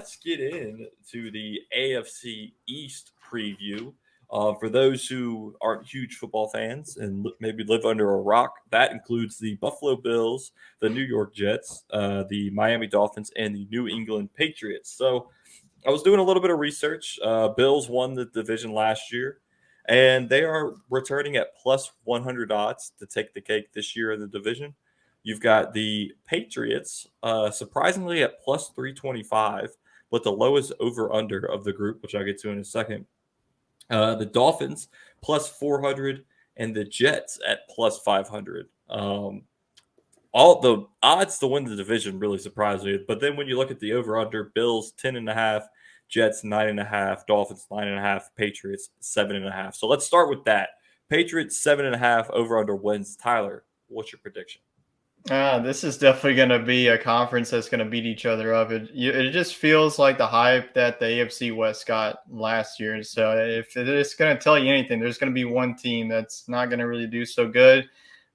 let's get into the AFC East preview. For those who aren't huge football fans and maybe live under a rock, that includes the Buffalo Bills, the New York Jets, the Miami Dolphins, and the New England Patriots. So I was doing a little bit of research. Bills won the division last year, and they are returning at plus 100 odds to take the cake this year in the division. You've got the Patriots, surprisingly at plus 325, but the lowest over under of the group, which I'll get to in a second. The Dolphins plus 400, and the Jets at plus 500. All the odds to win the division really surprised me. But then when you look at the over under, Bills 10.5, Jets 9.5, Dolphins 9.5, Patriots 7.5. So let's start with that. Patriots 7.5 over under wins. Tyler, what's your prediction? This is definitely going to be a conference that's going to beat each other up. It just feels like the hype that the AFC West got last year. So if it's going to tell you anything, there's going to be one team that's not going to really do so good.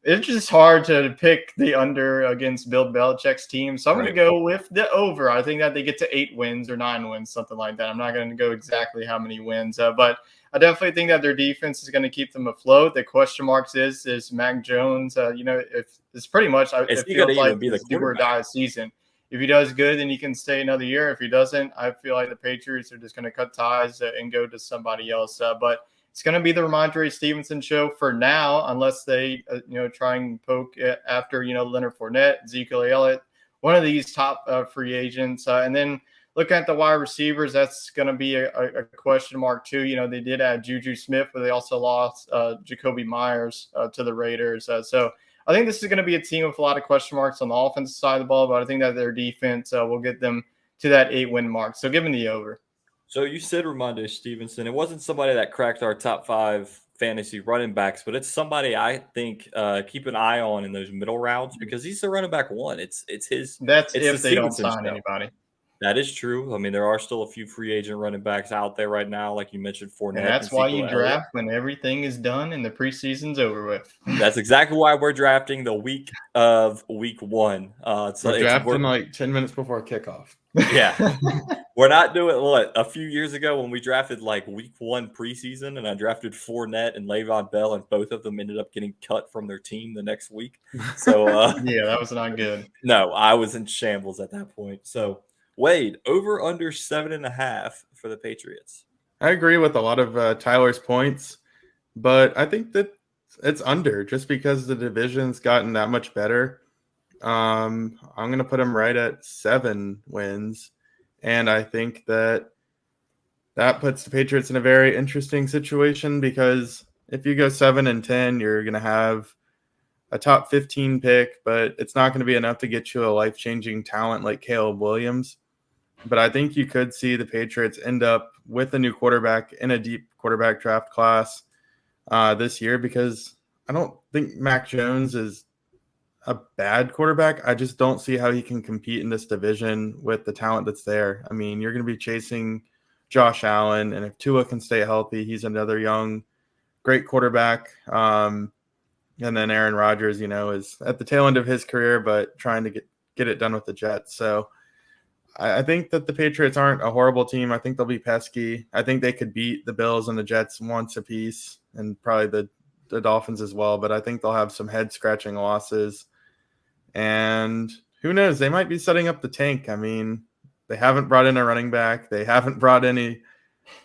It's just hard to pick the under against Bill Belichick's team. So I'm going to go with the over. I think that they get to 8 wins or 9 wins, something like that. I'm not going to go exactly how many wins, but I definitely think that their defense is going to keep them afloat. The question marks is Mac Jones. If it's pretty much, it feels like it's do or die season. If he does good, then he can stay another year. If he doesn't, I feel like the Patriots are just going to cut ties and go to somebody else. But it's going to be the Ramondre Stevenson show for now, unless they, try and poke after, Leonard Fournette, Ezekiel Elliott, one of these top free agents. And then looking at the wide receivers, that's going to be a question mark too. They did add Juju Smith, but they also lost Jacoby Myers to the Raiders. So I think this is going to be a team with a lot of question marks on the offensive side of the ball, but I think that their defense will get them to that 8-win mark. So give them the over. So you said Ramondre Stevenson. It wasn't somebody that cracked our top 5 fantasy running backs, but it's somebody I think keep an eye on in those middle rounds because he's the running back one. It's his. That's it's if they don't sign anybody. That is true. I mean, there are still a few free agent running backs out there right now, like you mentioned, Fournette. And that's why you draft when everything is done and the preseason's over with. That's exactly why we're drafting the week of week 1. We're drafting like 10 minutes before kickoff. Yeah. We're not doing a few years ago when we drafted like week 1 preseason and I drafted Fournette and Le'Veon Bell and both of them ended up getting cut from their team the next week. So yeah, that was not good. No, I was in shambles at that point. So Wade, over under 7.5 for the Patriots. I agree with a lot of Tyler's points, but I think that it's under just because the division's gotten that much better. I'm going to put them right at 7 wins. And I think that puts the Patriots in a very interesting situation because if you go 7-10, you're going to have a top 15 pick, but it's not going to be enough to get you a life-changing talent like Caleb Williams. But I think you could see the Patriots end up with a new quarterback in a deep quarterback draft class this year because I don't think Mac Jones is a bad quarterback. I just don't see how he can compete in this division with the talent that's there. I mean, you're going to be chasing Josh Allen, and if Tua can stay healthy, he's another young, great quarterback. And then Aaron Rodgers, is at the tail end of his career, but trying to get it done with the Jets. So I think that the Patriots aren't a horrible team. I think they'll be pesky. I think they could beat the Bills and the Jets once apiece, and probably the Dolphins as well. But I think they'll have some head-scratching losses. And who knows? They might be setting up the tank. I mean, they haven't brought in a running back. They haven't brought any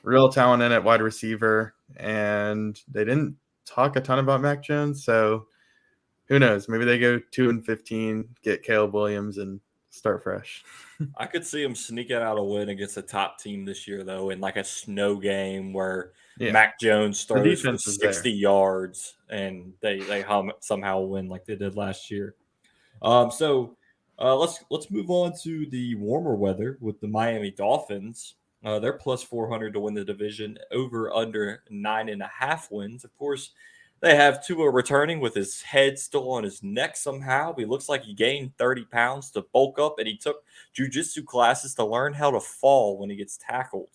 real talent in at wide receiver. And they didn't talk a ton about Mac Jones. So who knows? Maybe they go 2-15, get Caleb Williams, and start fresh. I could see them sneaking out a win against a top team this year, though, in like a snow game where Mac Jones throws for 60 yards and they somehow win like they did last year. So let's move on to the warmer weather with the Miami Dolphins. They're plus 400 to win the division, over under 9.5 wins. Of course, they have Tua returning with his head still on his neck somehow. He looks like he gained 30 pounds to bulk up, and he took jiu-jitsu classes to learn how to fall when he gets tackled.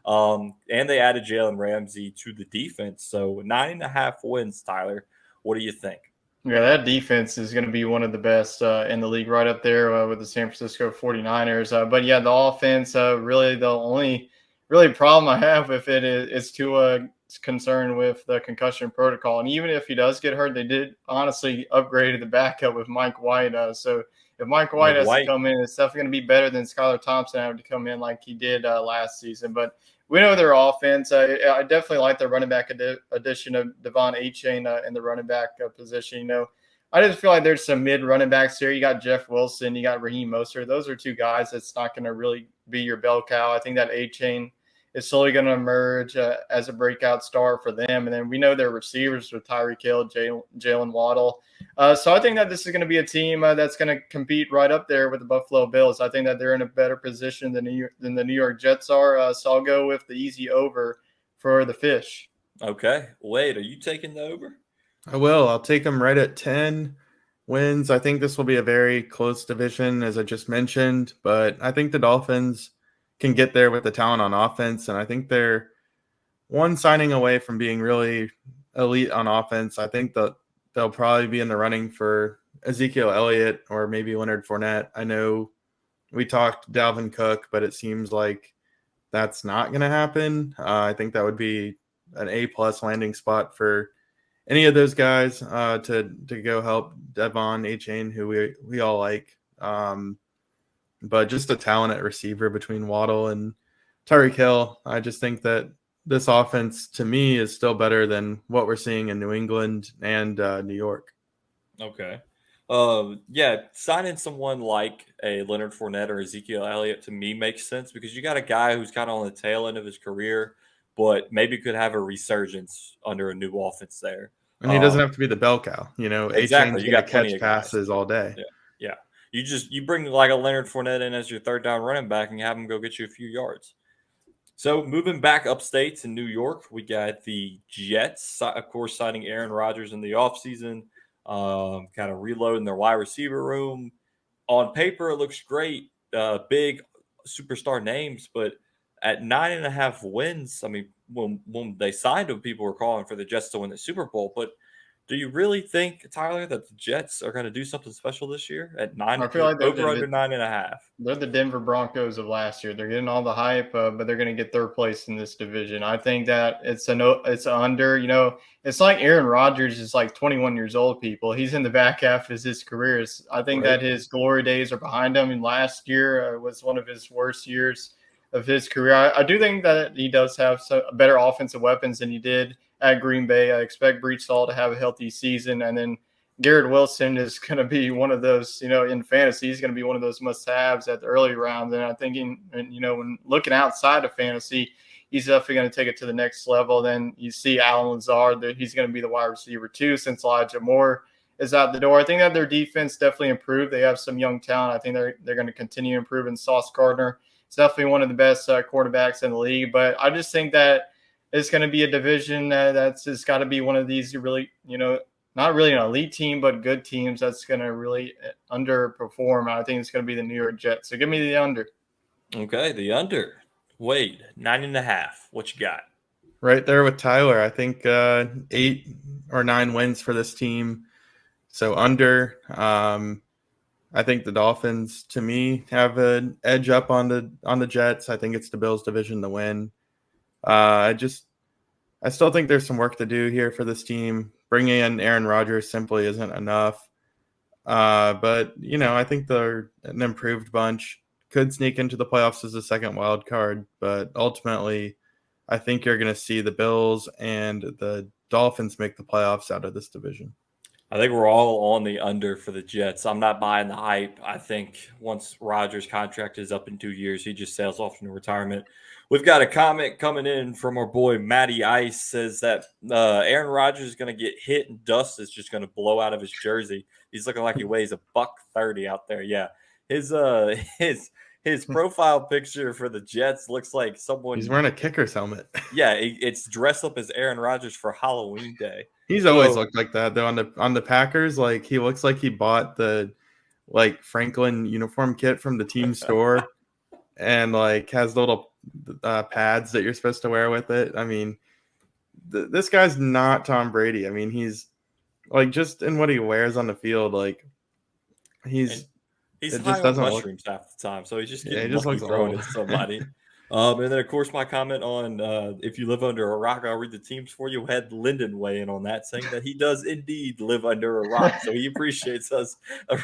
And they added Jalen Ramsey to the defense. So 9.5 wins, Tyler. What do you think? Yeah, that defense is going to be one of the best in the league, right up there with the San Francisco 49ers. But yeah, the offense, really the only really problem I have with it is Tua concerned with the concussion protocol. And even if he does get hurt, they did honestly upgrade the backup with Mike White. So if Mike White Mike has to White. come in, it's definitely going to be better than Skylar Thompson having to come in like he did last season. But we know their offense. I definitely like their running back addition of Devon Achane in the running back position. I just feel like there's some mid running backs here. You got Jeff Wilson, you got Raheem Mostert. Those are two guys that's not going to really be your bell cow. I think that Achane is slowly going to emerge as a breakout star for them. And then we know their receivers with Tyreek Hill, Jalen Waddle. So I think that this is going to be a team that's going to compete right up there with the Buffalo Bills. I think that they're in a better position than the New York Jets are. So I'll go with the easy over for the Fish. Okay. Wade, are you taking the over? I will. I'll take them right at 10 wins. I think this will be a very close division, as I just mentioned, but I think the Dolphins can get there with the talent on offense, and I think they're one signing away from being really elite on offense. I think that they'll probably be in the running for Ezekiel Elliott or maybe Leonard Fournette. I know we talked Dalvin Cook, but it seems like that's not going to happen. I think that would be an A-plus landing spot for any of those guys to go help Devon Achane, who we all like. But just the talent at receiver between Waddle and Tyreek Hill, I just think that this offense, to me, is still better than what we're seeing in New England and New York. Okay. Yeah, signing someone like a Leonard Fournette or Ezekiel Elliott to me makes sense because you got a guy who's kind of on the tail end of his career, but maybe could have a resurgence under a new offense there. And he doesn't have to be the bell cow. Exactly. A-Chain's You going to got plenty catch of guys. passes all day. Yeah. Yeah. You bring like a Leonard Fournette in as your third down running back and you have him go get you a few yards. So moving back upstate to New York, we got the Jets, of course, signing Aaron Rodgers in the offseason, kind of reloading their wide receiver room. On paper, it looks great, big superstar names, but at 9.5 wins, I mean, when they signed him, people were calling for the Jets to win the Super Bowl. But do you really think, Tyler, that the Jets are going to do something special this year at I feel like they're over under 9.5? They're the Denver Broncos of last year. They're getting all the hype, but they're going to get third place in this division. I think that it's under. It's like Aaron Rodgers is like 21 years old. People, he's in the back half of his career. I think Right. that his glory days are behind him. And last year was one of his worst years of his career. I do think that he does have better offensive weapons than he did at Green Bay. I expect Breach Hall to have a healthy season, and then Garrett Wilson is going to be one of those, in fantasy, he's going to be one of those must-haves at the early rounds. And I think, when looking outside of fantasy, he's definitely going to take it to the next level. Then you see Alan Lazard, that he's going to be the wide receiver too, since Elijah Moore is out the door. I think that their defense definitely improved. They have some young talent. I think they're going to continue improving. Sauce Gardner is definitely one of the best quarterbacks in the league. But I just think that it's going to be a division that's just got to be one of these really, not really an elite team, but good teams that's going to really underperform. I think it's going to be the New York Jets. So give me the under. Okay, the under. Wade, 9.5. What you got? Right there with Tyler. I think 8 or 9 wins for this team. So under. I think the Dolphins, to me, have an edge up on the Jets. I think it's the Bills division to win. I still think there's some work to do here for this team. Bringing in Aaron Rodgers simply isn't enough. But I think they're an improved bunch. Could sneak into the playoffs as a second wild card, but ultimately, I think you're going to see the Bills and the Dolphins make the playoffs out of this division. I think we're all on the under for the Jets. I'm not buying the hype. I think once Rodgers' contract is up in 2 years, he just sails off into retirement. We've got a comment coming in from our boy Matty Ice, says that Aaron Rodgers is going to get hit and dust is just going to blow out of his jersey. He's looking like he weighs $130 out there. Yeah, his profile picture for the Jets looks like someone. He's wearing a kicker's helmet. Yeah, it's dressed up as Aaron Rodgers for Halloween Day. He's always looked like that though on the Packers. Like he looks like he bought the Franklin uniform kit from the team store and has little pads that you're supposed to wear with it. I mean, this guy's not Tom Brady. I mean, he's Like just in what he wears on the field, like And he's it high just on doesn't look. mushrooms half the time, so he's just Yeah, he getting just lucky looks throwing old. it to somebody. And then, of course, my comment on if you live under a rock, I'll read the teams for you. Had Lyndon weigh in on that, saying that he does indeed live under a rock, so he appreciates us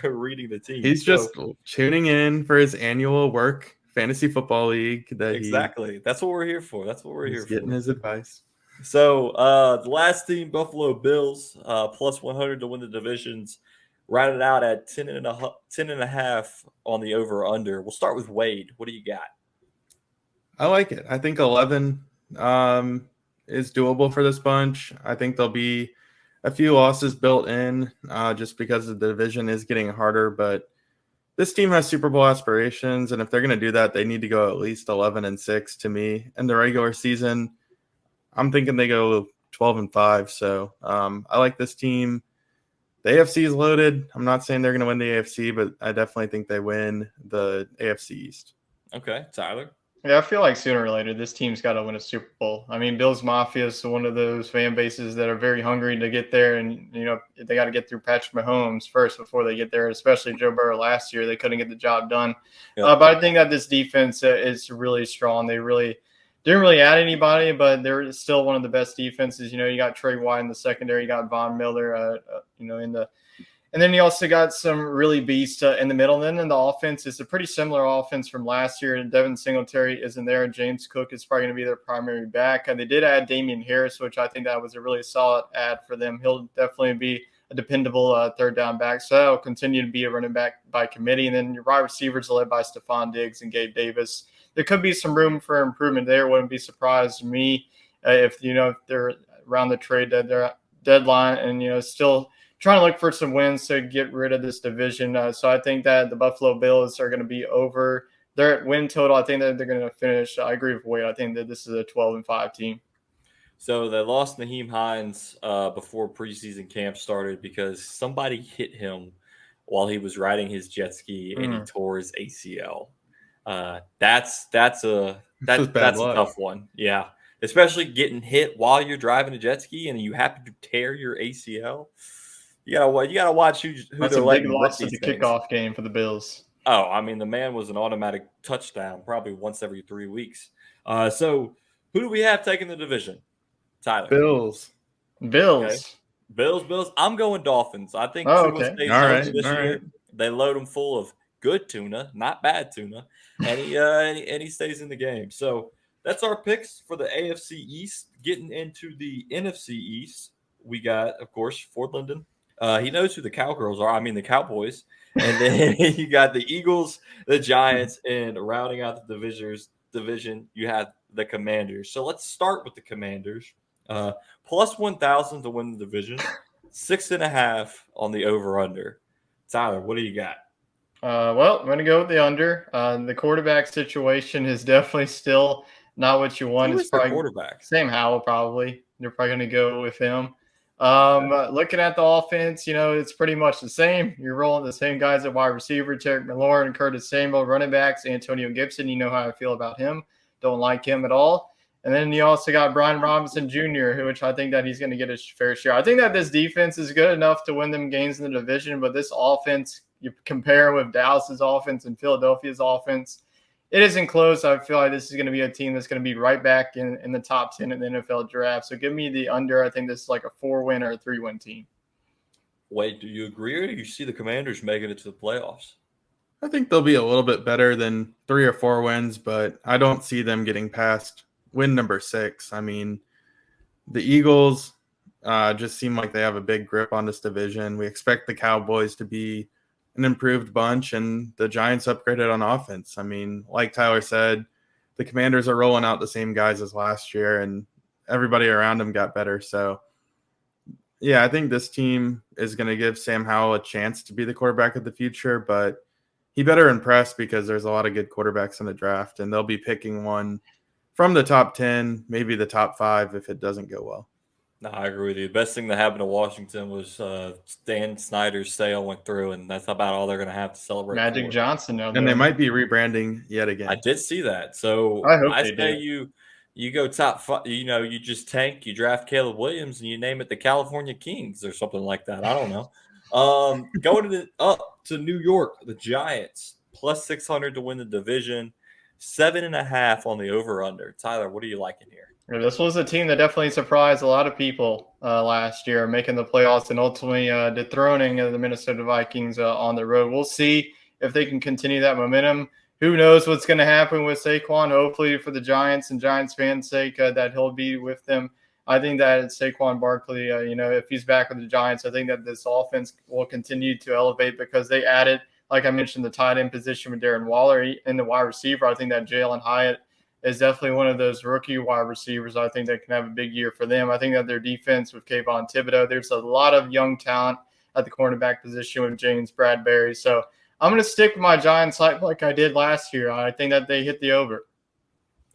reading the teams. He's just tuning in for his annual work fantasy football league that Exactly. That's what we're here for. That's what we're he's here getting for. his advice. So the last team, Buffalo Bills, plus 100 to win the divisions, rounded out at 10.5 on the over/under. We'll start with Wade. What do you got? I like it. I think 11 is doable for this bunch. I think there'll be a few losses built in just because the division is getting harder, but this team has Super Bowl aspirations, and if they're going to do that, they need to go at least 11-6 to me. In the regular season, I'm thinking they go 12-5. So I like this team. The AFC is loaded. I'm not saying they're going to win the AFC, but I definitely think they win the AFC East. Okay, Tyler. Yeah, I feel like sooner or later this team's got to win a Super Bowl. I mean, Bills Mafia is one of those fan bases that are very hungry to get there, and they got to get through Patrick Mahomes first before they get there. Especially Joe Burrow last year, they couldn't get the job done. Yep. But I think that this defense is really strong. They really didn't really add anybody, but they're still one of the best defenses. You got Trey White in the secondary, you got Von Miller, and then you also got some really beasts in the middle. And then in the offense, it's a pretty similar offense from last year. And Devin Singletary isn't there. James Cook is probably going to be their primary back. And they did add Damian Harris, which I think that was a really solid add for them. He'll definitely be a dependable third down back. So that'll continue to be a running back by committee. And then your wide receivers are led by Stephon Diggs and Gabe Davis. There could be some room for improvement there. Wouldn't be surprised to me if they're around the trade deadline and, still – trying to look for some wins to get rid of this division. So I think that the Buffalo Bills are going to be over their win total. I think that they're going to finish. I agree with Wade. I think that this is a 12-5 team. So they lost Naheem Hines before preseason camp started because somebody hit him while he was riding his jet ski and he tore his ACL. That's a tough one. Yeah. Especially getting hit while you're driving a jet ski and you happen to tear your ACL. You gotta watch who That's they're a letting big loss rip to the these things. kickoff game for the Bills. Oh, I mean, the man was an automatic touchdown probably once every 3 weeks. So who do we have taking the division? Tyler. Bills. Okay. Bills. I'm going Dolphins. I think Tua stays healthy this year. They load him full of good tuna, not bad tuna, and he stays in the game. So that's our picks for the AFC East. Getting into the NFC East, we got, of course, Ford Linden. He knows who the Cowgirls are. I mean, the Cowboys. And then you got the Eagles, the Giants, and rounding out the division, you have the Commanders. So let's start with the Commanders. Plus 1,000 to win the division, 6.5 on the over/under. Tyler, what do you got? Well, I'm going to go with the under. The quarterback situation is definitely still not what you want. Who it's is their probably quarterback? Sam Howell, probably. They're probably going to go with him. Looking at the offense, it's pretty much the same. You're rolling the same guys at wide receiver, Tarek McLaurin, Curtis Samuel, running backs, Antonio Gibson. You know how I feel about him. Don't like him at all. And then you also got Brian Robinson Jr., which I think that he's going to get his fair share. I think that this defense is good enough to win them games in the division, but this offense, you compare with Dallas's offense and Philadelphia's offense, it isn't close. I feel like this is going to be a team that's going to be right back in the top 10 in the NFL draft. So give me the under. I think this is like a 4-win or a 3-win team. Wait, do you agree or do you see the Commanders making it to the playoffs? I think they'll be a little bit better than 3 or 4 wins, but I don't see them getting past win number 6. I mean, the Eagles just seem like they have a big grip on this division. We expect the Cowboys to be an improved bunch, and the Giants upgraded on offense. I mean, like Tyler said, the Commanders are rolling out the same guys as last year, and everybody around them got better. So, yeah, I think this team is going to give Sam Howell a chance to be the quarterback of the future, but he better impress because there's a lot of good quarterbacks in the draft, and they'll be picking one from the top 10, maybe the top 5 if it doesn't go well. No, I agree with you. The best thing that happened to Washington was Dan Snyder's sale went through, and that's about all they're going to have to celebrate. Magic Johnson. And they might be rebranding yet again. I did see that. So I hope I say you You go top five, you just tank, you draft Caleb Williams, and you name it the California Kings or something like that. I don't know. Going up to New York, the Giants plus 600 to win the division, 7.5 on the over under. Tyler, what are you liking here? Yeah, this was a team that definitely surprised a lot of people last year, making the playoffs and ultimately dethroning the Minnesota Vikings on the road. We'll see if they can continue that momentum. Who knows what's going to happen with Saquon? Hopefully, for the Giants and Giants fans' sake, that he'll be with them. I think that Saquon Barkley, if he's back with the Giants, I think that this offense will continue to elevate because they added, like I mentioned, the tight end position with Darren Waller in the wide receiver. I think that Jalen Hyatt is definitely one of those rookie wide receivers. I think that can have a big year for them. I think that their defense with Kayvon Thibodeau, there's a lot of young talent at the cornerback position with James Bradbury. So I'm going to stick with my Giants like I did last year. I think that they hit the over.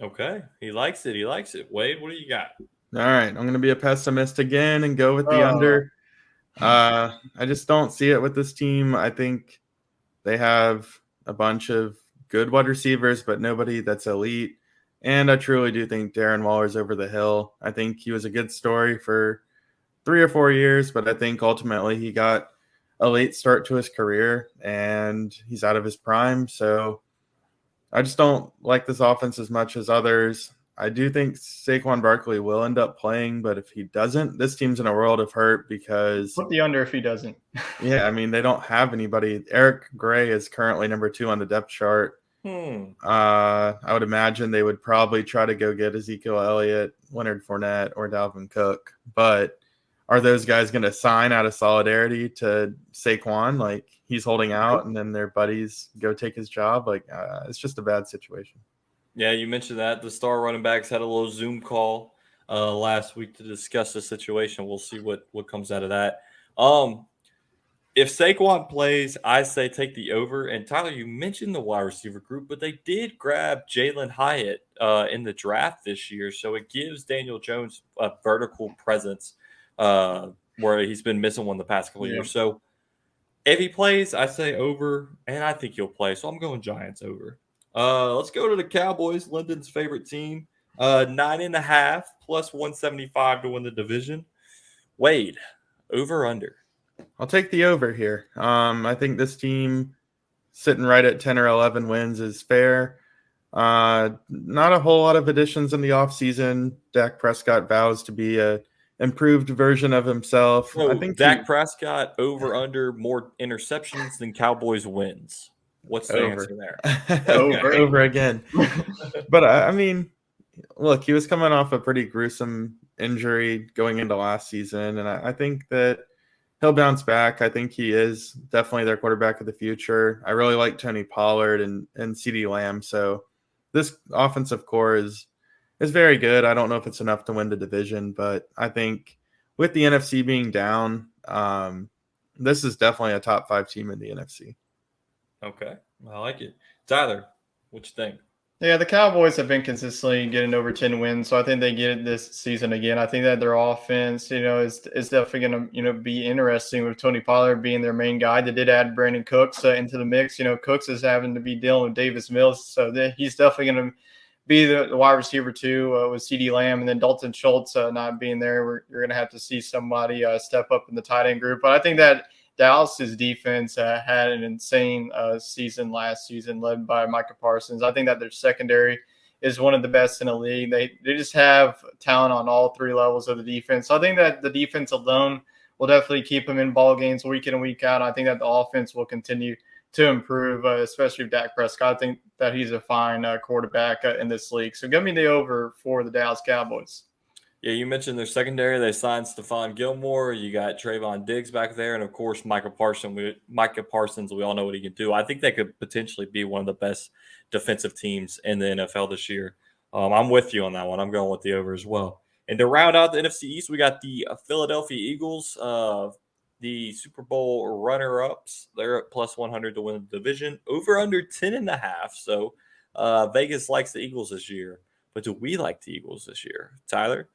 Okay. He likes it. He likes it. Wade, what do you got? All right, I'm going to be a pessimist again and go with the under. I just don't see it with this team. I think they have a bunch of good wide receivers, but nobody that's elite. And I truly do think Darren Waller's over the hill. I think he was a good story for 3 or 4 years, but I think ultimately he got a late start to his career and he's out of his prime. So I just don't like this offense as much as others. I do think Saquon Barkley will end up playing, but if he doesn't, this team's in a world of hurt because Put the under if he doesn't. yeah, I mean, they don't have anybody. Eric Gray is currently number 2 on the depth chart. I would imagine they would probably try to go get Ezekiel Elliott, Leonard Fournette, or Dalvin Cook. But are those guys going to sign out of solidarity to Saquon? Like he's holding out and then their buddies go take his job? Like it's just a bad situation. Yeah, you mentioned that. The star running backs had a little Zoom call last week to discuss the situation. We'll see what comes out of that. If Saquon plays, I say take the over. And Tyler, you mentioned the wide receiver group, but they did grab Jalen Hyatt in the draft this year. So it gives Daniel Jones a vertical presence where he's been missing one the past couple of years. So if he plays, I say over, and I think he'll play. So I'm going Giants over. Let's go to the Cowboys, Lyndon's favorite team. 9.5 plus 175 to win the division. Wade, over under. I'll take the over here. I think this team sitting right at 10 or 11 wins is fair. Not a whole lot of additions in the offseason. Dak Prescott vows to be a improved version of himself. So I think Dak Prescott over under more interceptions than Cowboys wins. What's the answer there? Over again. But I mean, look, he was coming off a pretty gruesome injury going into last season, and I think that he'll bounce back. I think he is definitely their quarterback of the future. I really like Tony Pollard and CeeDee Lamb. So this offensive core is very good. I don't know if it's enough to win the division, but I think with the NFC being down, this is definitely a top 5 team in the NFC. Okay, I like it. Tyler, what you think? Yeah, the Cowboys have been consistently getting over 10 wins, so I think they get it this season again. I think that their offense, is definitely going to, be interesting with Tony Pollard being their main guy. They did add Brandon Cooks into the mix. Cooks is having to be dealing with Davis Mills, so he's definitely going to be the wide receiver too with CeeDee Lamb, and then Dalton Schultz not being there. You're going to have to see somebody step up in the tight end group. But I think that Dallas's defense had an insane season last season, led by Micah Parsons. I think that their secondary is one of the best in the league. They just have talent on all 3 levels of the defense. So I think that the defense alone will definitely keep them in ball games week in and week out. I think that the offense will continue to improve, especially with Dak Prescott. I think that he's a fine quarterback in this league. So give me the over for the Dallas Cowboys. Yeah, you mentioned their secondary. They signed Stephon Gilmore. You got Trayvon Diggs back there, and of course Micah Parsons. We all know what he can do. I think they could potentially be one of the best defensive teams in the NFL this year. I'm with you on that one. I'm going with the over as well. And to round out the NFC East, we got the Philadelphia Eagles, the Super Bowl runner-ups. They're at plus 100 to win the division. Over under 10.5. So Vegas likes the Eagles this year. But do we like the Eagles this year? Tyler?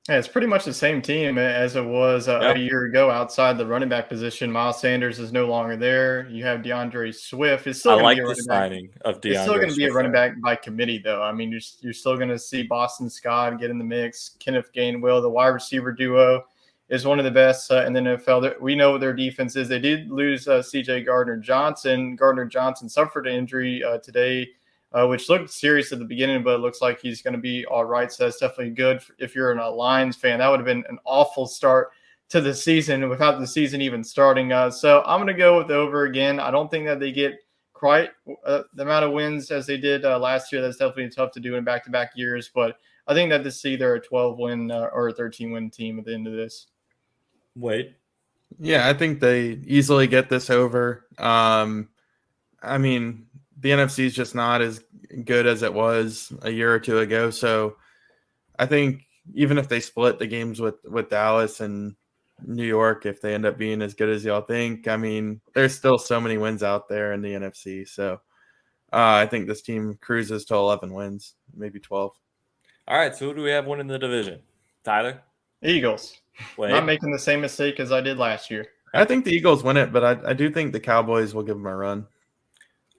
Yeah, it's pretty much the same team as it was Yeah, a year ago outside the running back position. Miles Sanders is no longer there. You have DeAndre Swift. It's I still going to be like a the running back. signing of It's still DeAndre going to be a Swift running there. back by committee, though. I mean, you're still going to see Boston Scott get in the mix. Kenneth Gainwell, the wide receiver duo, is one of the best in the NFL. We know what their defense is. They did lose C.J. Gardner Johnson. Gardner Johnson suffered an injury today, which looked serious at the beginning, but it looks like he's going to be all right. So that's definitely good if you're a Lions fan. That would have been an awful start to the season without the season even starting. So I'm going to go with over again. I don't think that they get quite the amount of wins as they did last year. That's definitely tough to do in back-to-back years, but I think that this is either a 12-win or a 13-win team at the end of this. Wade? Yeah, I think they easily get this over. I mean, the NFC is just not as good as it was a year or two ago. So I think even if they split the games with Dallas and New York, if they end up being as good as y'all think, I mean, there's still so many wins out there in the NFC. So I think this team cruises to 11 wins, maybe 12. All right, so who do we have winning the division? Tyler? Eagles. Wade? Not making the same mistake as I did last year. I think the Eagles win it, but I do think the Cowboys will give them a run.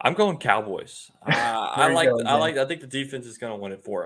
I'm going Cowboys. There you go again. I think the defense is going to win it for them.